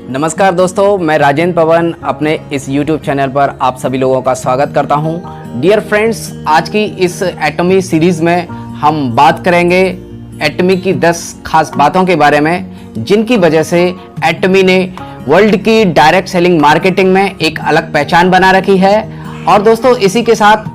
नमस्कार दोस्तों, मैं राजेंद्र पवन अपने इस YouTube चैनल पर आप सभी लोगों का स्वागत करता हूं। डियर फ्रेंड्स, आज की इस एटमी सीरीज में हम बात करेंगे एटमी की 10 खास बातों के बारे में, जिनकी वजह से एटमी ने वर्ल्ड की डायरेक्ट सेलिंग मार्केटिंग में एक अलग पहचान बना रखी है। और दोस्तों, इसी के साथ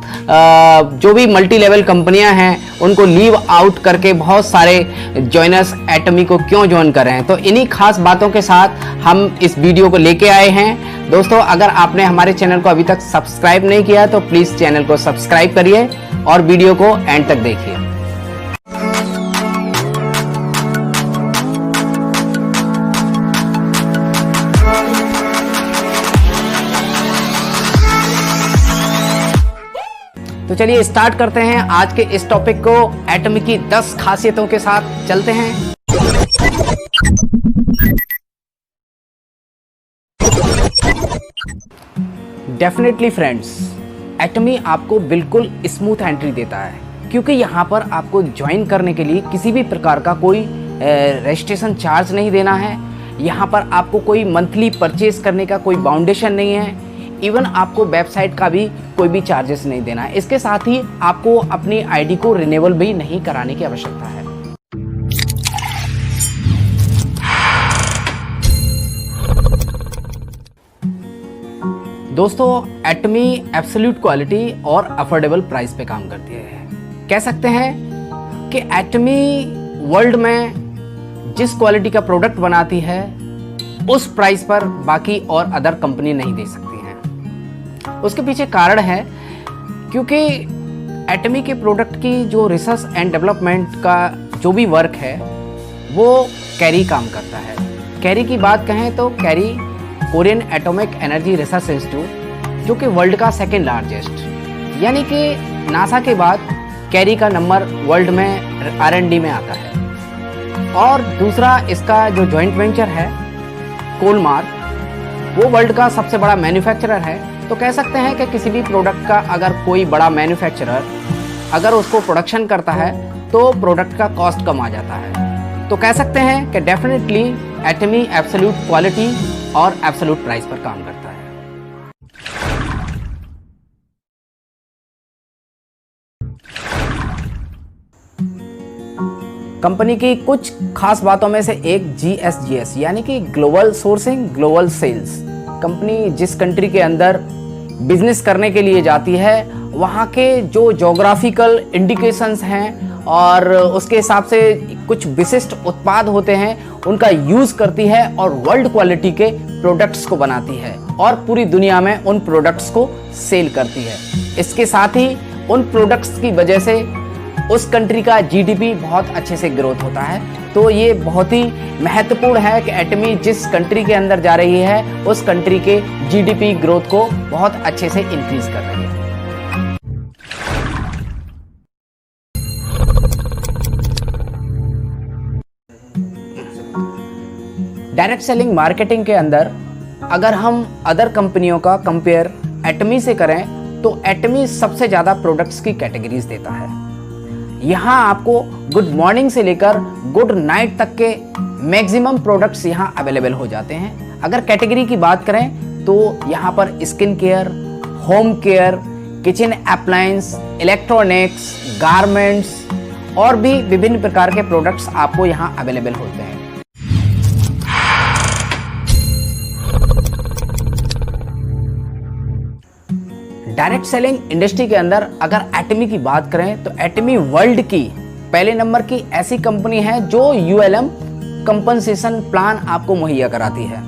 जो भी मल्टी लेवल कंपनियां हैं उनको लीव आउट करके बहुत सारे जॉइनर्स एटमी को क्यों ज्वाइन कर रहे हैं, तो इन्हीं खास बातों के साथ हम इस वीडियो को लेके आए हैं। दोस्तों, अगर आपने हमारे चैनल को अभी तक सब्सक्राइब नहीं किया तो प्लीज चैनल को सब्सक्राइब करिए और वीडियो को एंड तक देखिए। तो चलिए स्टार्ट करते हैं आज के इस टॉपिक को। एटमी की 10 खासियतों के साथ चलते हैं। डेफिनेटली फ्रेंड्स, एटमी आपको बिल्कुल स्मूथ एंट्री देता है, क्योंकि यहाँ पर आपको ज्वाइन करने के लिए किसी भी प्रकार का कोई रजिस्ट्रेशन चार्ज नहीं देना है। यहाँ पर आपको कोई मंथली परचेज करने का कोई बाउंडेशन नहीं है। इवन आपको वेबसाइट का भी कोई भी चार्जेस नहीं देना है। इसके साथ ही आपको अपनी आईडी को रिन्यूअल भी नहीं कराने की आवश्यकता है। दोस्तों, एटमी एब्सोल्यूट क्वालिटी और अफोर्डेबल प्राइस पे काम करती है। कह सकते हैं कि एटमी वर्ल्ड में जिस क्वालिटी का प्रोडक्ट बनाती है उस प्राइस पर बाकी और अदर कंपनी नहीं दे सकती हैं। उसके पीछे कारण है क्योंकि एटमी के प्रोडक्ट की जो रिसर्च एंड डेवलपमेंट का जो भी वर्क है वो कैरी काम करता है। कैरी की बात कहें तो carry Korean atomic energy research institute, जो कि वर्ल्ड का सेकेंड लार्जेस्ट, यानी कि नासा के बाद कैरी का नंबर वर्ल्ड में R&D में आता है। और दूसरा इसका जो जॉइंट वेंचर है कोलमार्क, वो वर्ल्ड का सबसे बड़ा मैन्युफैक्चरर है। तो कह सकते हैं कि किसी भी प्रोडक्ट का अगर कोई बड़ा मैन्युफैक्चरर अगर उसको प्रोडक्शन करता है तो प्रोडक्ट का कॉस्ट कम आ जाता है। तो कह सकते हैं कि डेफिनेटली एटमी एब्सोल्यूट क्वालिटी और एब्सोल्यूट प्राइस पर काम करता है। कंपनी की कुछ खास बातों में से एक GSGS यानी कि global sourcing global sales. Company जिस कंट्री के अंदर बिजनेस करने के लिए जाती है वहाँ के जो जोग्राफिकल इंडिकेशंस हैं और उसके हिसाब से कुछ विशिष्ट उत्पाद होते हैं उनका यूज़ करती है और वर्ल्ड क्वालिटी के प्रोडक्ट्स को बनाती है और पूरी दुनिया में उन प्रोडक्ट्स को सेल करती है। इसके साथ ही उन प्रोडक्ट्स की वजह से उस कंट्री का GDP बहुत अच्छे से ग्रोथ होता है। तो ये बहुत ही महत्वपूर्ण है कि एटमी जिस कंट्री के अंदर जा rही है उस कंट्री के GDP ग्रोथ को बहुत अच्छे से इंक्रीज कर रही है। डायरेक्ट सेलिंग मार्केटिंग के अंदर अगर हम अदर कंपनियों का कंपेयर एटमी से करें तो एटमी सबसे ज़्यादा प्रोडक्ट्स की कैटेगरीज देता है। यहाँ आपको गुड मॉर्निंग से लेकर गुड नाइट तक के मैक्सिमम प्रोडक्ट्स यहाँ अवेलेबल हो जाते हैं। अगर कैटेगरी की बात करें तो यहाँ पर skin care, home care, kitchen appliance, electronics, garments और भी विभिन्न प्रकार के प्रोडक्ट्स आपको यहाँ अवेलेबल होते हैं। डायरेक्ट सेलिंग इंडस्ट्री के अंदर अगर एटमी की बात करें तो एटमी वर्ल्ड की पहले नंबर की ऐसी कंपनी है जो ULM कंपनसेशन प्लान आपको मुहैया कराती है।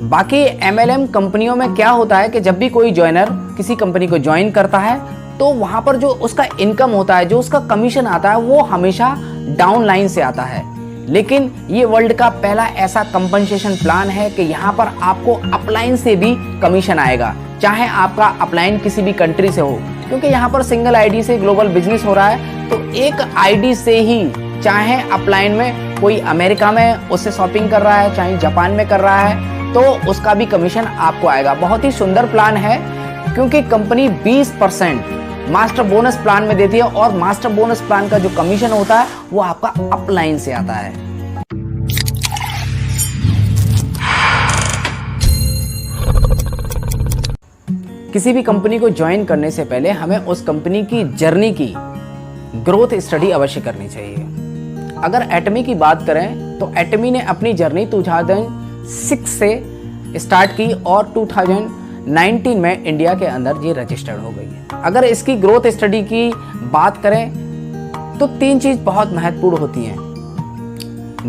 बाकी MLM कंपनियों में क्या होता है कि जब भी कोई ज्वाइनर किसी कंपनी को ज्वाइन करता है तो वहां पर जो उसका इनकम होता है, जो उसका कमीशन आता है, वो हमेशा डाउन लाइन से आता है। लेकिन ये वर्ल्ड का पहला ऐसा कंपनसेशन प्लान है कि यहाँ पर आपको अपलाइन से भी कमीशन आएगा, चाहे आपका अपलाइन किसी भी कंट्री से हो, क्योंकि यहाँ पर सिंगल आईडी से ग्लोबल बिजनेस हो रहा है। तो एक आईडी से ही चाहे अपलाइन में कोई अमेरिका में उससे शॉपिंग कर रहा है, चाहे जापान में कर रहा है, तो उसका भी कमीशन आपको आएगा। बहुत ही सुंदर प्लान है क्योंकि कंपनी 20% मास्टर बोनस प्लान में देती है और मास्टर बोनस प्लान का जो कमीशन होता है वो आपका अपलाइन से आता है। किसी भी कंपनी को ज्वाइन करने से पहले हमें उस कंपनी की जर्नी की ग्रोथ स्टडी अवश्य करनी चाहिए। अगर एटमी की बात करें तो एटमी ने अपनी जर्नी 2006 से स्टार्ट की और 2019 में इंडिया के अंदर ये रजिस्टर्ड हो गई। अगर इसकी ग्रोथ स्टडी की बात करें तो 3 चीज बहुत महत्वपूर्ण होती हैं।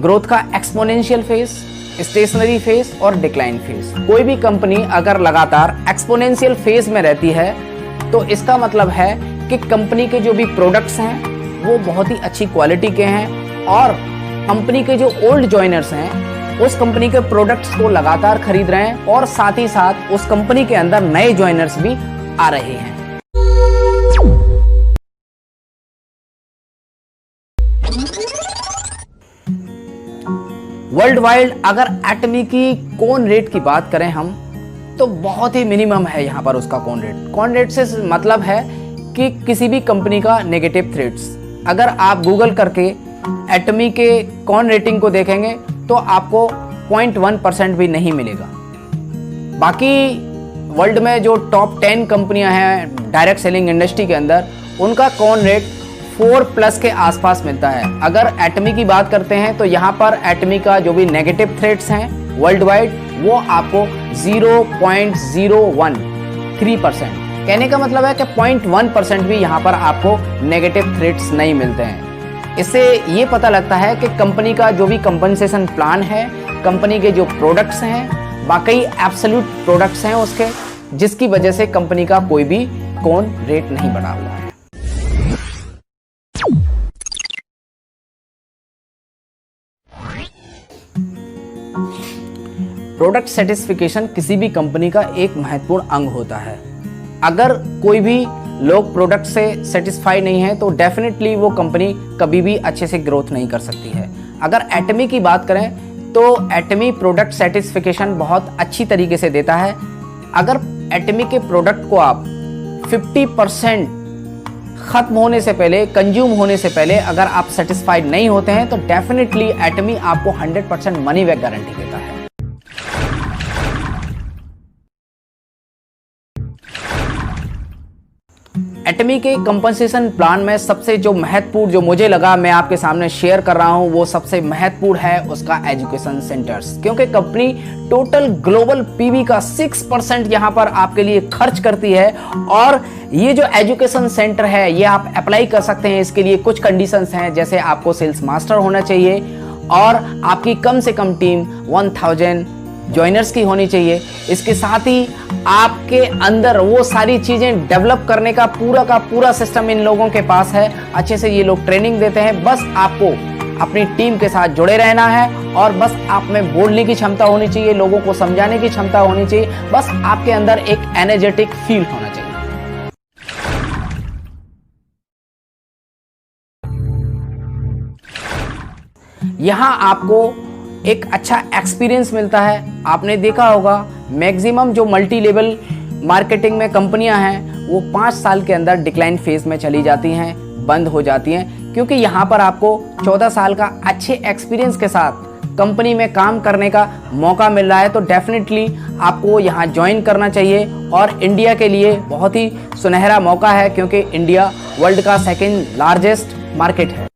ग्रोथ का एक्सपोनेंशियल फेज, स्टेशनरी फेज और डिक्लाइन फेज। कोई भी कंपनी अगर लगातार एक्सपोनेंशियल फेज में रहती है तो इसका मतलब है कि कंपनी के जो भी प्रोडक्ट्स हैं वो बहुत ही अच्छी क्वालिटी के हैं और कंपनी के जो ओल्ड जॉइनर्स हैं उस कंपनी के प्रोडक्ट्स को लगातार खरीद रहे हैं और साथ ही साथ उस कंपनी के अंदर नए जॉइनर्स भी आ रहे हैं। वर्ल्ड वाइड अगर एटमी की कॉन रेट की बात करें हम तो बहुत ही मिनिमम है यहाँ पर उसका कॉन रेट। कॉन रेट से मतलब है कि किसी भी कंपनी का नेगेटिव थ्रेट्स। अगर आप गूगल करके एटमी के कॉन रेटिंग को देखेंगे तो आपको 0.1% भी नहीं मिलेगा। बाकी वर्ल्ड में जो टॉप 10 कंपनियां हैं डायरेक्ट सेलिंग इंडस्ट्री के अंदर, उनका कॉन रेट 4+ के आसपास मिलता है। अगर एटमी की बात करते हैं तो यहाँ पर एटमी का जो भी नेगेटिव थ्रेट्स हैं वर्ल्ड वाइड वो आपको 0.013%। कहने का मतलब है कि 0.1% भी यहाँ पर आपको नेगेटिव थ्रेट्स नहीं मिलते हैं। इससे ये पता लगता है कि कंपनी का जो भी कंपनसेशन प्लान है, कंपनी के जो प्रोडक्ट्स हैं वाकई एब्सोल्यूट प्रोडक्ट्स हैं उसके, जिसकी वजह से कंपनी का कोई भी कॉन रेट नहीं बढ़ा हुआ है। प्रोडक्ट सेटिस्फिकेशन किसी भी कंपनी का एक महत्वपूर्ण अंग होता है। अगर कोई भी लोग प्रोडक्ट से सेटिस्फाई नहीं है तो डेफिनेटली वो कंपनी कभी भी अच्छे से ग्रोथ नहीं कर सकती है। अगर एटमी की बात करें तो एटमी प्रोडक्ट सेटिस्फिकेशन बहुत अच्छी तरीके से देता है। अगर एटमी के प्रोडक्ट को आप 50% खत्म होने से पहले, कंज्यूम होने से पहले अगर आप सेटिस्फाइड नहीं होते हैं तो डेफिनेटली एटमी आपको 100% मनी बैक गारंटी देता है। एटमी के कंपनसेशन प्लान में सबसे जो महत्वपूर्ण जो मुझे लगा मैं आपके सामने शेयर कर रहा हूं वो सबसे महत्वपूर्ण है उसका एजुकेशन सेंटर्स। क्योंकि कंपनी टोटल ग्लोबल पीवी का 6% यहां पर आपके लिए खर्च करती है और ये जो एजुकेशन सेंटर है ये आप अप्लाई कर सकते हैं। इसके लिए कुछ कंडीशंस हैं, जैसे आपको सेल्स मास्टर होना चाहिए और आपकी कम से कम टीम 1000 जॉइनर्स की होनी चाहिए। इसके साथ ही आपके अंदर वो सारी चीजें डेवलप करने का पूरा सिस्टम इन लोगों के पास है। अच्छे से ये लोग ट्रेनिंग देते हैं। बस आपको अपनी टीम के साथ जुड़े रहना है और बस आप में बोलने की क्षमता होनी चाहिए, लोगों को समझाने की क्षमता होनी चाहिए, बस आपके अंदर एक एनर्जेटिक फील होना चाहिए। यहां आपको एक अच्छा एक्सपीरियंस मिलता है। आपने देखा होगा मैक्सिमम जो मल्टी लेवल मार्केटिंग में कंपनियां हैं वो 5 साल के अंदर डिक्लाइन फेज में चली जाती हैं, बंद हो जाती हैं, क्योंकि यहाँ पर आपको 14 साल का अच्छे एक्सपीरियंस के साथ कंपनी में काम करने का मौका मिल रहा है। तो डेफिनेटली आपको यहाँ ज्वाइन करना चाहिए और इंडिया के लिए बहुत ही सुनहरा मौका है, क्योंकि इंडिया वर्ल्ड का 2nd लार्जेस्ट मार्केट है।